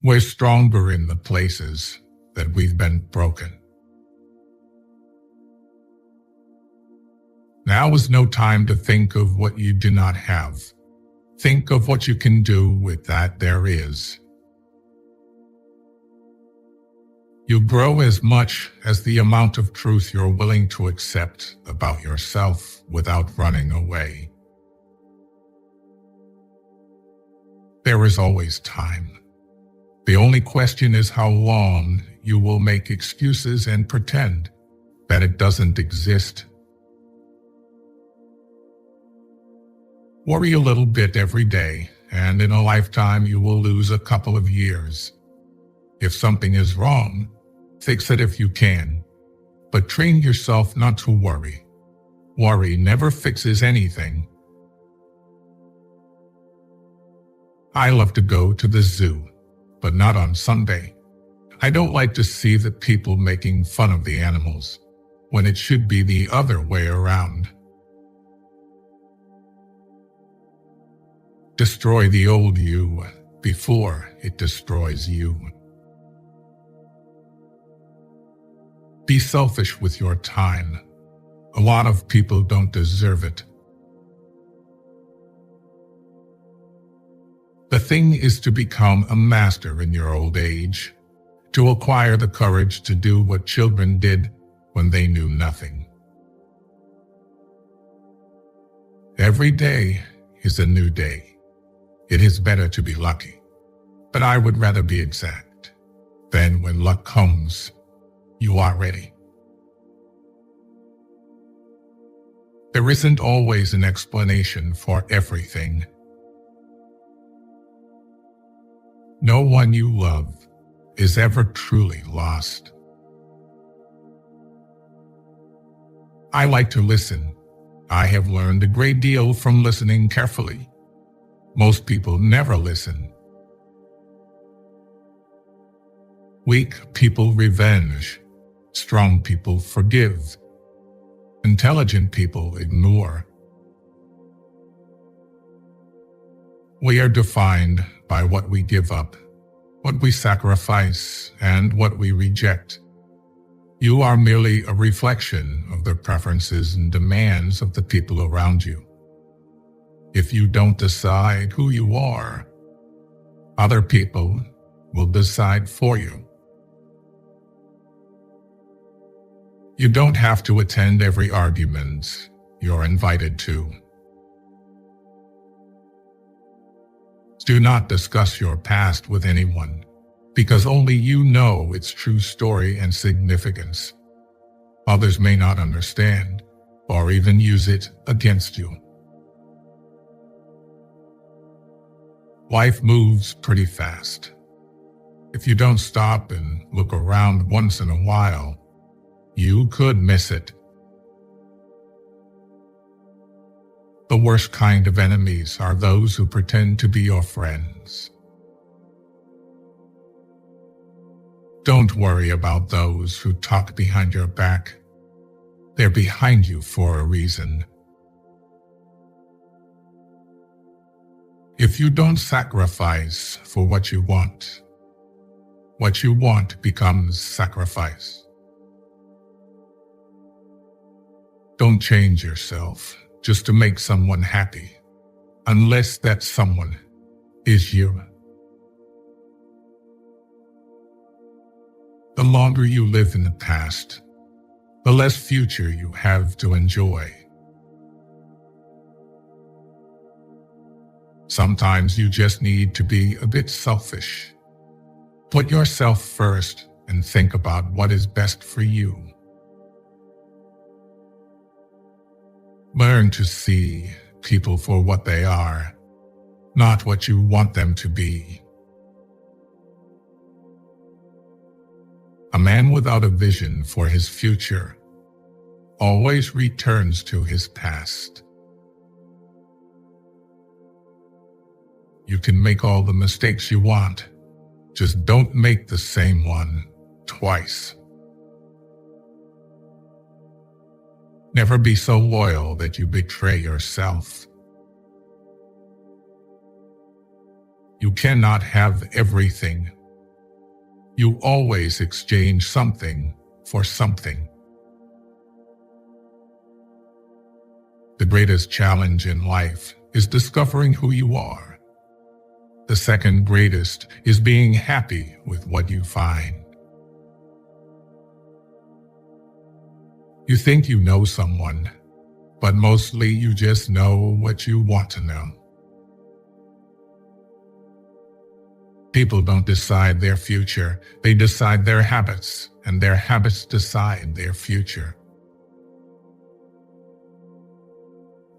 We're stronger in the places that we've been broken. Now is no time to think of what you do not have. Think of what you can do with that there is. You grow as much as the amount of truth you're willing to accept about yourself without running away. There is always time. The only question is how long you will make excuses and pretend that it doesn't exist. Worry a little bit every day, and in a lifetime you will lose a couple of years. If something is wrong, fix it if you can, but train yourself not to worry. Worry never fixes anything. I love to go to the zoo, but not on Sunday. I don't like to see the people making fun of the animals, when it should be the other way around. Destroy the old you before it destroys you. Be selfish with your time. A lot of people don't deserve it. The thing is to become a master in your old age, to acquire the courage to do what children did when they knew nothing. Every day is a new day. It is better to be lucky, but I would rather be exact. Then when luck comes, you are ready. There isn't always an explanation for everything. No one you love is ever truly lost. I like to listen. I have learned a great deal from listening carefully. Most people never listen. Weak people revenge. Strong people forgive. Intelligent people ignore. We are defined by what we give up, what we sacrifice, and what we reject. You are merely a reflection of the preferences and demands of the people around you. If you don't decide who you are, other people will decide for you. You don't have to attend every argument you're invited to. Do not discuss your past with anyone, because only you know its true story and significance. Others may not understand, or even use it against you. Life moves pretty fast. If you don't stop and look around once in a while, you could miss it. The worst kind of enemies are those who pretend to be your friends. Don't worry about those who talk behind your back. They're behind you for a reason. If you don't sacrifice for what you want becomes sacrifice. Don't change yourself just to make someone happy, unless that someone is you. The longer you live in the past, the less future you have to enjoy. Sometimes you just need to be a bit selfish. Put yourself first and think about what is best for you. Learn to see people for what they are, not what you want them to be. A man without a vision for his future always returns to his past. You can make all the mistakes you want, just don't make the same one twice. Never be so loyal that you betray yourself. You cannot have everything You always exchange something for something. The greatest challenge in life is discovering who you are. The second greatest is being happy with what you find. You think you know someone, but mostly you just know what you want to know. People don't decide their future, they decide their habits, and their habits decide their future.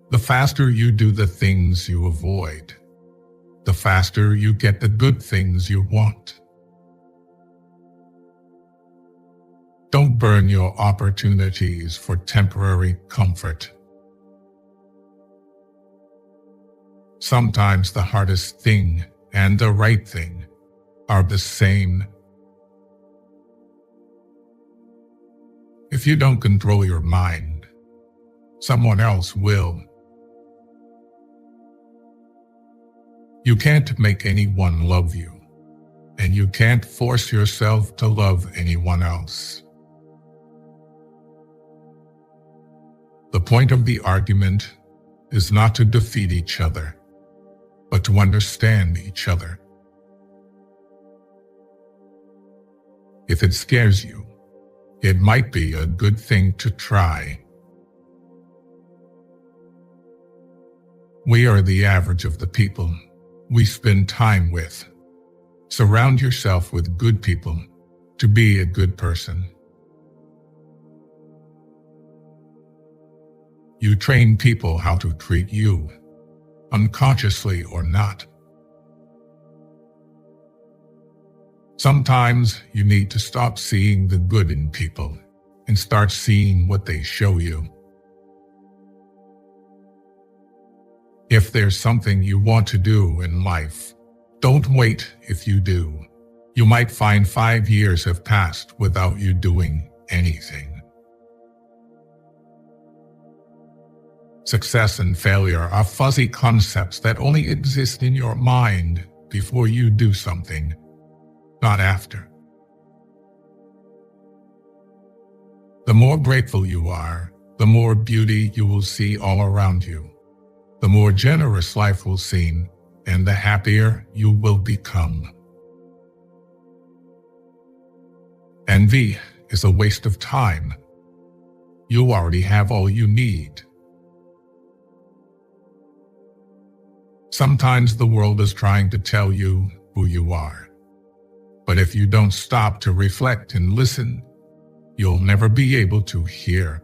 The faster you do the things you avoid, the faster you get the good things you want. Don't burn your opportunities for temporary comfort. Sometimes the hardest thing and the right thing are the same. If you don't control your mind, someone else will. You can't make anyone love you, and you can't force yourself to love anyone else. The point of the argument is not to defeat each other, but to understand each other. If it scares you, it might be a good thing to try. We are the average of the people we spend time with. Surround yourself with good people to be a good person. You train people how to treat you, unconsciously or not. Sometimes you need to stop seeing the good in people and start seeing what they show you. If there's something you want to do in life, don't wait if you do. You might find 5 years have passed without you doing anything. Success and failure are fuzzy concepts that only exist in your mind before you do something, not after. The more grateful you are, the more beauty you will see all around you. The more generous life will seem, and the happier you will become. Envy is a waste of time. You already have all you need. Sometimes the world is trying to tell you who you are. But if you don't stop to reflect and listen, you'll never be able to hear.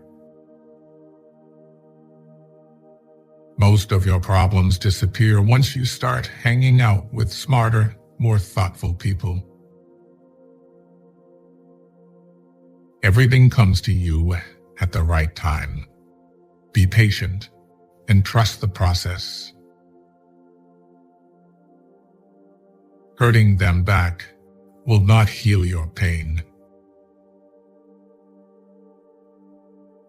Most of your problems disappear once you start hanging out with smarter, more thoughtful people. Everything comes to you at the right time. Be patient and trust the process. Hurting them back will not heal your pain.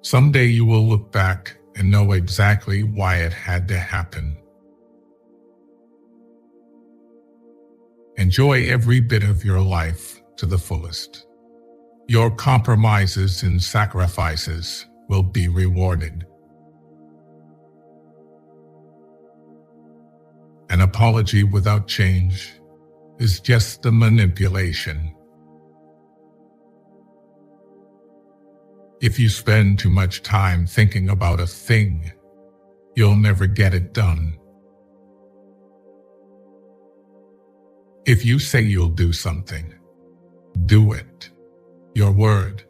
Someday you will look back and know exactly why it had to happen. Enjoy every bit of your life to the fullest. Your compromises and sacrifices will be rewarded. An apology without change is just a manipulation. If you spend too much time thinking about a thing, you'll never get it done. If you say you'll do something, do it. Your word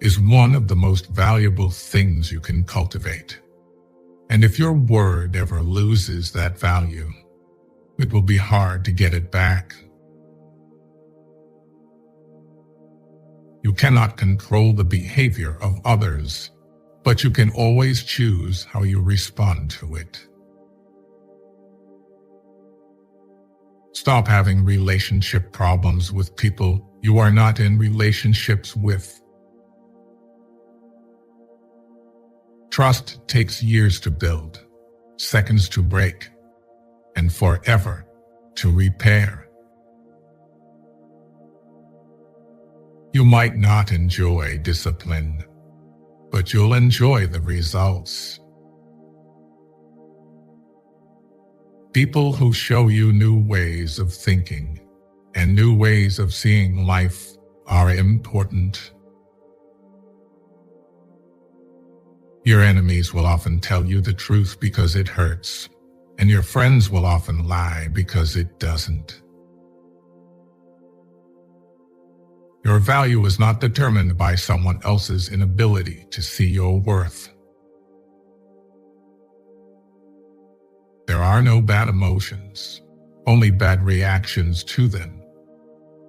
is one of the most valuable things you can cultivate. And if your word ever loses that value, it will be hard to get it back. You cannot control the behavior of others, but you can always choose how you respond to it. Stop having relationship problems with people you are not in relationships with. Trust takes years to build, seconds to break, and forever to repair. might not enjoy discipline, but you'll enjoy the results. People who show you new ways of thinking and new ways of seeing life are important. Your enemies will often tell you the truth because it hurts, and your friends will often lie because it doesn't. Your value is not determined by someone else's inability to see your worth. There are no bad emotions, only bad reactions to them.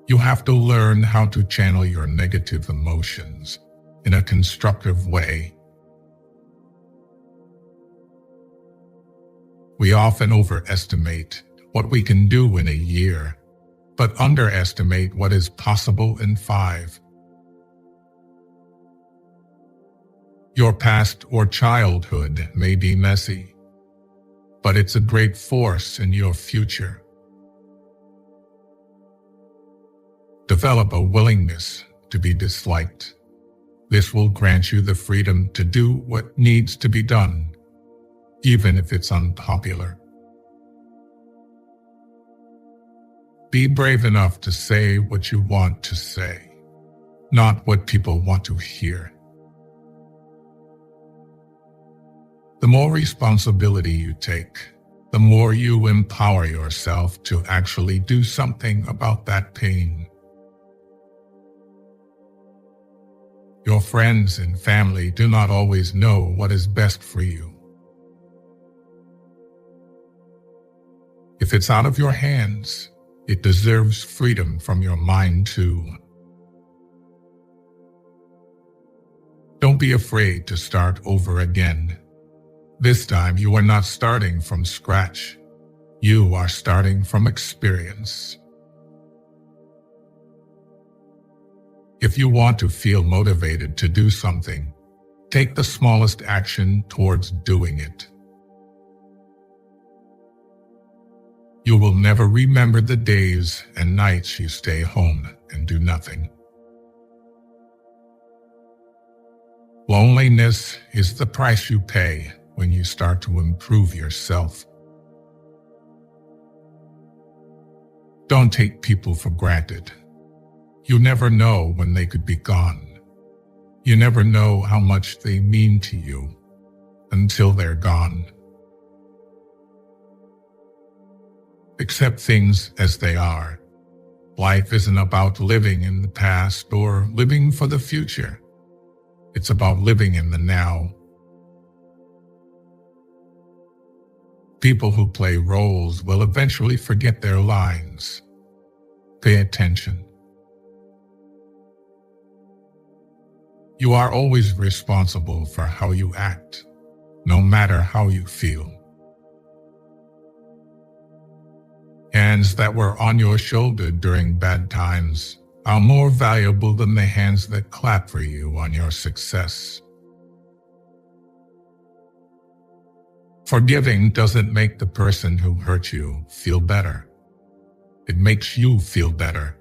You have to learn how to channel your negative emotions in a constructive way. We often overestimate what we can do in a year, but underestimate what is possible in 5. Your past or childhood may be messy, but it's a great force in your future. Develop a willingness to be disliked. This will grant you the freedom to do what needs to be done, even if it's unpopular. Be brave enough to say what you want to say, not what people want to hear. The more responsibility you take, the more you empower yourself to actually do something about that pain. Your friends and family do not always know what is best for you. If it's out of your hands, it deserves freedom from your mind too. Don't be afraid to start over again. This time you are not starting from scratch. You are starting from experience. If you want to feel motivated to do something, take the smallest action towards doing it. You will never remember the days and nights you stay home and do nothing. Loneliness is the price you pay when you start to improve yourself. Don't take people for granted. You never know when they could be gone. You never know how much they mean to you until they're gone. Accept things as they are. Life isn't about living in the past or living for the future. It's about living in the now. People who play roles will eventually forget their lines. Pay attention. You are always responsible for how you act, no matter how you feel. Hands that were on your shoulder during bad times are more valuable than the hands that clap for you on your success. Forgiving doesn't make the person who hurt you feel better. It makes you feel better.